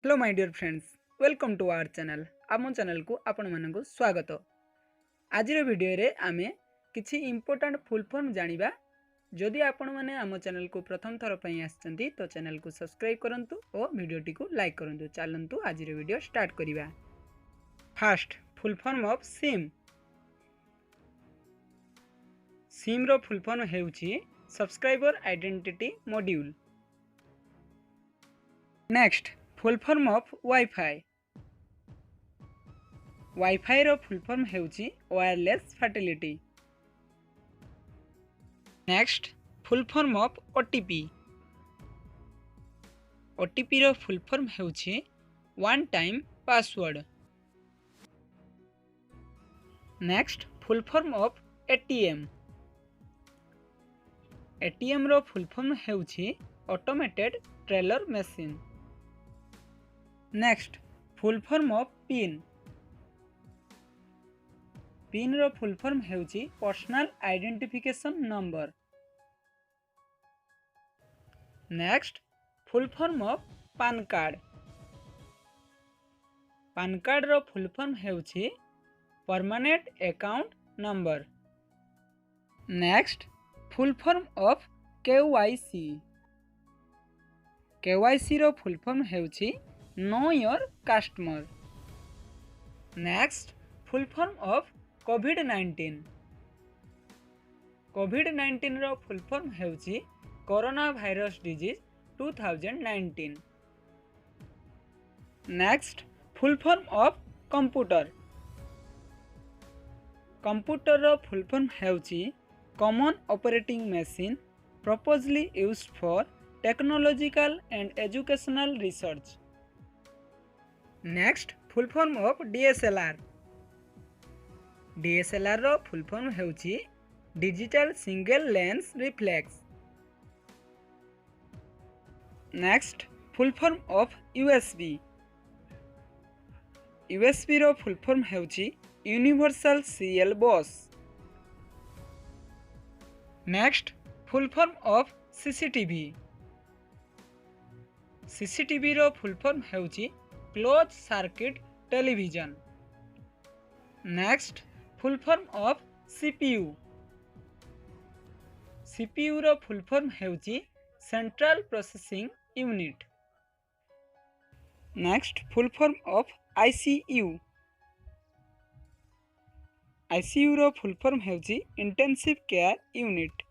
Hello my dear friends, welcome to our channel. आम channel को आपण मानक स्वागत। आज वीडियो रे आमे किछि इंपोर्टेंट फुल फॉर्म जानिबा। जदि आपण माने आम चैनल को प्रथम थर पई आछंती तो चैनल को सब्सक्राइब करंतु और वीडियोटी को लाइक करंतु। चलंतु आज वीडियो स्टार्ट करिबा। First, full form of SIM. SIM रो फुल फॉर्म हेउछि subscriber identity module. Next, full form of WiFi. WiFi रो फुल फॉर्म हेउछि wireless facility. Next, full form of OTP. OTP रो फुल फॉर्म हेउछि one time password. Next, full form of ATM. ATM रो full form हेउछि automated teller machine. Next, full form of PIN. PIN रो full form हेउछि personal identification number. Next, full form of PAN card. PAN card row full form हेउछि permanent account number. Next, full form of KYC। KYC row full form हेउछि know your customer. Next, full form of covid. Covid row full form हेउछि corona virus disease 2019। Next, full form of computer. Computer row full form हेउछि common operating machine proposally used for technological and educational research। Next, full form of DSLR। DSLR row full form हेउछि digital single lens reflex. Next, full form of USB। USB रो full form हेउछि universal serial bus. Next, full form of CCTV। CCTV रो full form हेउछि close circuit television. Next, full form of CPU। CPU रो full form हेउछि central processing unit. Next, full form of ICU। ICU रो full form हेउछि intensive care unit.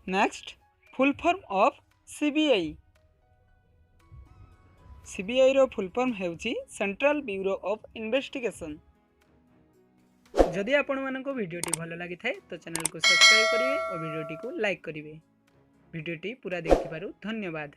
Next, full form of CBI। CBI रो full form हेउछि central bureau of investigation. जदि आपण मानको वीडियोटी भलो लागि थाए तो चैनल को सब्सक्राइब करिवे और वीडियोटी को लाइक करिवे। वीडियोटी पूरा देखिबारु धन्यवाद।